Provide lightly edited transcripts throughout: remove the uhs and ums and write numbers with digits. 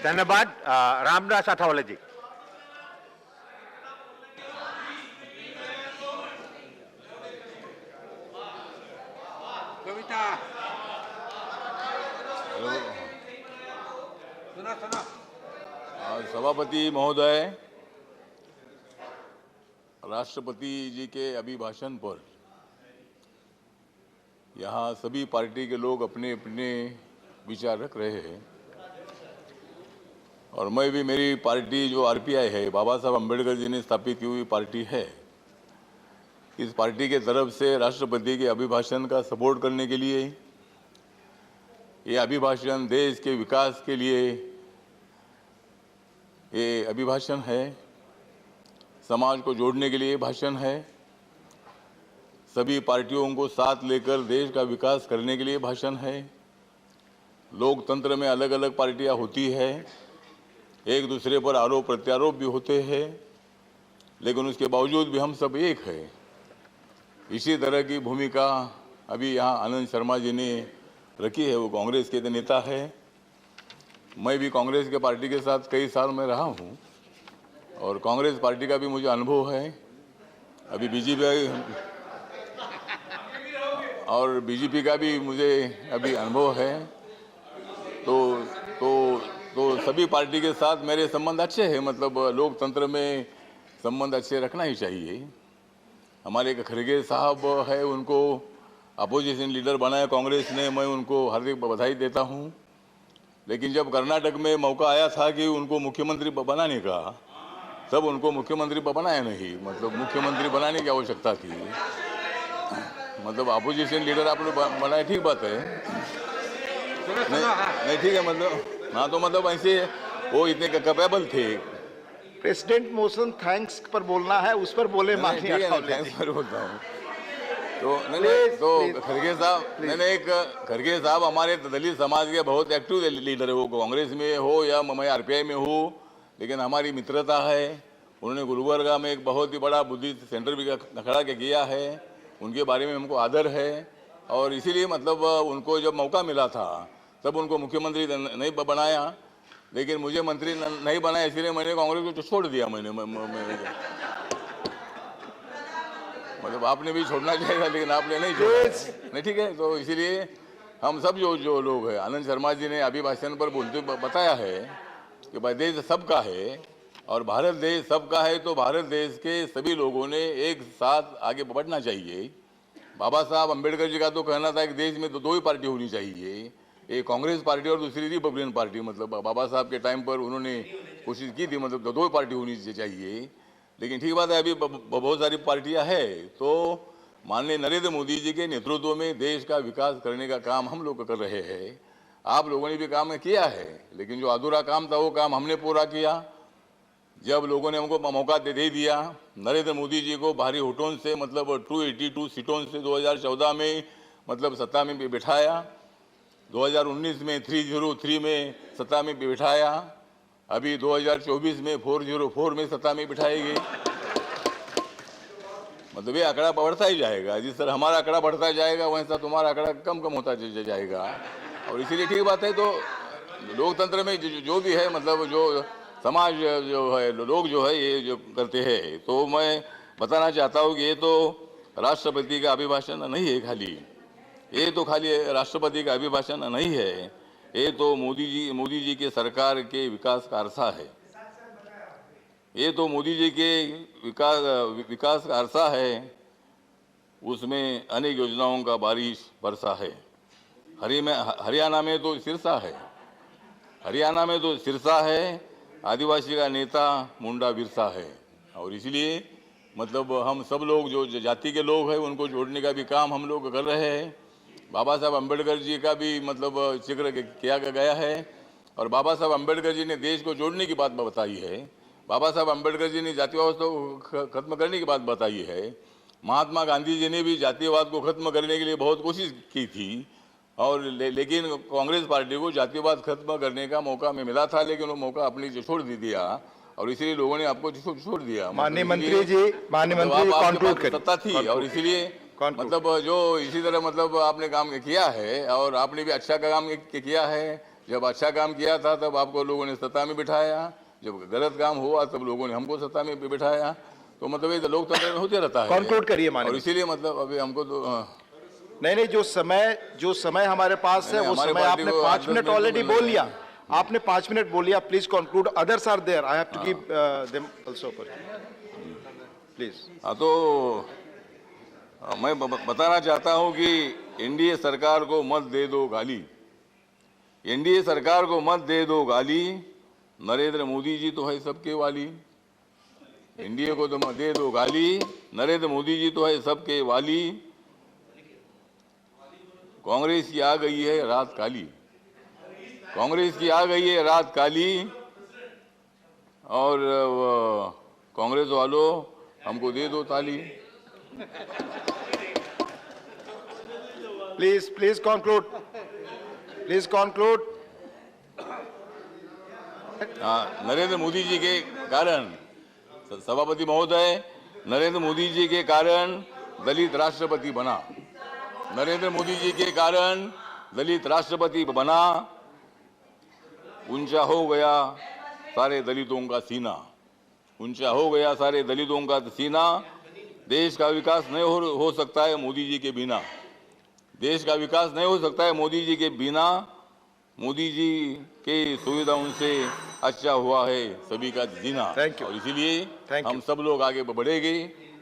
धन्यवाद। रामदास अठावले जी। सभापति महोदय, राष्ट्रपति जी के अभिभाषण पर यहाँ सभी पार्टी के लोग अपने अपने विचार रख रहे हैं और मैं भी, मेरी पार्टी जो आरपीआई है, बाबा साहब अम्बेडकर जी ने स्थापित की हुई पार्टी है, इस पार्टी के तरफ से राष्ट्रपति के अभिभाषण का सपोर्ट करने के लिए, ये अभिभाषण देश के विकास के लिए ये अभिभाषण है, समाज को जोड़ने के लिए भाषण है, सभी पार्टियों को साथ लेकर देश का विकास करने के लिए भाषण है। लोकतंत्र में अलग अलग पार्टियां होती है, एक दूसरे पर आरोप प्रत्यारोप भी होते हैं, लेकिन उसके बावजूद भी हम सब एक है। इसी तरह की भूमिका अभी यहाँ आनंद शर्मा जी ने रखी है। वो कांग्रेस के नेता है, मैं भी कांग्रेस के पार्टी के साथ कई साल में रहा हूँ और कांग्रेस पार्टी का भी मुझे अनुभव है। अभी बीजेपी का भी मुझे अभी अनुभव है। तो सभी पार्टी के साथ मेरे संबंध अच्छे हैं। मतलब लोकतंत्र में संबंध अच्छे रखना ही चाहिए। हमारे खड़गे साहब है, उनको अपोजिशन लीडर बनाया कांग्रेस ने, मैं उनको हार्दिक बधाई देता हूं। लेकिन जब कर्नाटक में मौका आया था कि उनको मुख्यमंत्री बनाने का, तब उनको मुख्यमंत्री बनाया नहीं। मतलब मुख्यमंत्री बनाने की आवश्यकता थी। मतलब अपोजिशन लीडर आप लोग बनाए, ठीक बात है, नहीं ठीक है। मतलब हाँ, तो मतलब ऐसे वो इतने कैपेबल थे। प्रेसिडेंट मोशन थैंक्स पर बोलना है, उस पर बोले। थैंक्स पर बोलता हूँ। तो तो खड़गे साहब, खड़गे साहब हमारे दलित समाज के बहुत एक्टिव लीडर है। वो कांग्रेस में हो या मैं आरपीआई में हूँ, लेकिन हमारी मित्रता है। उन्होंने गुलबर्गा में एक बहुत ही बड़ा बुद्धिस्ट सेंटर भी खड़ा किया है। उनके बारे में हमको आदर है और इसीलिए मतलब उनको जब मौका मिला था तब उनको मुख्यमंत्री नहीं बनाया, लेकिन मुझे मंत्री नहीं बनाया, इसलिए मैंने कांग्रेस को छोड़ दिया। मैंने मतलब आपने भी छोड़ना चाहिए, लेकिन आपने नहीं छोड़ा। नहीं ठीक है। तो इसीलिए हम सब जो लोग हैं, आनंद शर्मा जी ने अभिभाषण पर बोलते बताया है कि भाई देश सबका है और भारत देश सबका है, तो भारत देश के सभी लोगों ने एक साथ आगे बढ़ना चाहिए। बाबा साहब अम्बेडकर जी का तो कहना था कि देश में तो दो ही पार्टी होनी चाहिए, एक कांग्रेस पार्टी और दूसरी रिपब्लिकन पार्टी। मतलब बाबा साहब के टाइम पर उन्होंने कोशिश की थी, मतलब दो ही पार्टी होनी चाहिए। लेकिन ठीक बात है, अभी बहुत सारी पार्टियां हैं। तो माननीय नरेंद्र मोदी जी के नेतृत्व में देश का विकास करने का काम हम लोग कर रहे हैं। आप लोगों ने भी काम किया है, लेकिन जो अधूरा काम था वो काम हमने पूरा किया। जब लोगों ने हमको मौका दे दिया, नरेंद्र मोदी जी को भारी वोटों से, मतलब 282 सीटों से 2014 में मतलब सत्ता में बिठाया, 2019 में 303 में सत्ता में बिठाया, अभी 2024 में 404 में सत्ता में बिठाएगी। मतलब ये आंकड़ा बढ़ता ही जाएगा। जिस तरह हमारा आंकड़ा बढ़ता जाएगा, वैसा तुम्हारा आंकड़ा कम होता जाएगा। और इसीलिए ठीक बात है। तो लोकतंत्र में जो भी है, मतलब जो समाज जो है, लोग जो है, ये जो करते हैं, तो मैं बताना चाहता हूँ कि ये तो राष्ट्रपति का अभिभाषण नहीं है खाली, ये तो खाली राष्ट्रपति का अभिभाषण नहीं है, ये तो मोदी जी के सरकार के विकास का अरसा है। ये तो मोदी जी के विकास का अरसा है। उसमें अनेक योजनाओं का बारिश बरसा है। हरियाणा में तो सिरसा है, हरियाणा में तो सिरसा है। आदिवासी का नेता मुंडा बिरसा है। और इसलिए मतलब हम सब लोग जो जाति के लोग हैं, उनको जोड़ने का भी काम हम लोग कर रहे हैं। बाबा साहब अम्बेडकर जी का भी मतलब जिक्र किया गया है और बाबा साहब अम्बेडकर जी ने देश को जोड़ने की बात बताई है। बाबा साहब अम्बेडकर जी ने जातिवाद को खत्म करने की बात बताई है। महात्मा गांधी जी ने भी जातिवाद को खत्म करने के लिए बहुत कोशिश की थी और लेकिन कांग्रेस पार्टी को जातिवाद खत्म करने का मौका में मिला था, लेकिन वो मौका अपनी छोड़ दिया और इसीलिए लोगों ने आपको छोड़ दिया। माननीय मंत्री जी, सत्ता थी और इसीलिए मतलब जो इसी तरह मतलब आपने काम किया है और आपने भी अच्छा काम किया है। जब अच्छा काम किया था तब आपको लोगों ने सत्ता में बिठाया, जब गलत काम हुआ तब लोगों ने हमको सत्ता में बिठाया। तो मतलब ये तो लोकतंत्र में होते रहता है। Conclude करिए और माननीय। इसीलिए मतलब अभी हमको तो नहीं, जो समय हमारे पास है नहीं, वो हमारे समय पार्टी आपने को 5 10 मिनट मिनट ऑलरेडी तो बोल मिलना लिया। आपने 5 मिनट बोल लिया। Please conclude, others are there, I have to give them also please. हाँ, तो मैं बताना चाहता हूं कि एनडीए सरकार को मत दे दो गाली, एनडीए सरकार को मत दे दो गाली, नरेंद्र मोदी जी तो है सबके वाली। एनडीए को तो मत दे दो गाली, नरेंद्र मोदी जी तो है सबके वाली। कांग्रेस की आ गई है रात काली, कांग्रेस की आ गई है रात काली। और कांग्रेस वालों हमको दे दो ताली। Please conclude, please conclude. Narendra Modi ji के कारण, सभापति महोदय, नरेंद्र मोदी जी के कारण दलित राष्ट्रपति बना, नरेंद्र मोदी जी के कारण दलित राष्ट्रपति बना। ऊंचा हो गया सारे दलितों का सीना, ऊंचा हो गया सारे दलितों का सीना। देश का विकास नहीं हो सकता है मोदी जी के बिना, देश का विकास नहीं हो सकता है मोदी जी के बिना। मोदी जी के सुविधाओं से अच्छा हुआ है सभी का जीना। और इसीलिए हम सब लोग आगे बढ़ेंगे।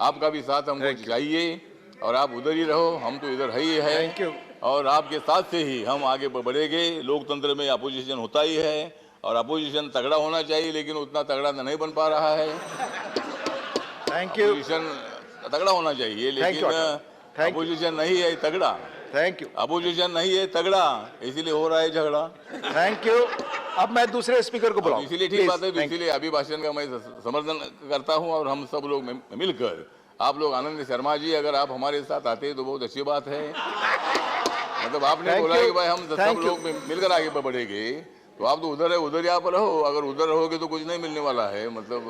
आपका भी साथ हमको चाहिए और आप उधर ही रहो, हम तो इधर ही है। और आपके साथ से ही हम आगे बढ़ेंगे। लोकतंत्र में अपोजिशन होता ही है और अपोजिशन तगड़ा होना चाहिए, लेकिन उतना तगड़ा नहीं बन पा रहा है। अपोजिशन तगड़ा होना चाहिए, लेकिन अपोजिशन नहीं है तगड़ा। Thank you. अपोजिशन नहीं है तगड़ा, इसीलिए हो रहा है झगड़ा। Thank you. अब मैं दूसरे स्पीकर को बुलाऊं। इसीलिए ठीक बात है, तो इसीलिए अभिभाषण का मैं समर्थन करता हूं। और हम सब लोग मिलकर, आप लोग, आनंद शर्मा जी अगर आप हमारे साथ आते हैं तो बहुत अच्छी बात है। मतलब आपने बोला कि भाई हम सब लोग मिलकर आगे बढ़ेंगे, तो आप तो उधर है, उधर यहाँ पर रहो। अगर उधर रहोगे तो कुछ नहीं मिलने वाला है। मतलब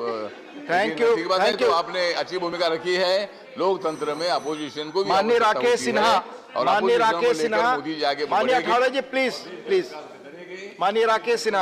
थैंक यू। ठीक बात है, तो आपने अच्छी भूमिका रखी है लोकतंत्र में। अपोजिशन को भी माननीय राकेश सिन्हा, माननीय राकेश सिन्हा, माननीय अठावले जी, प्लीज, माननीय राकेश सिन्हा।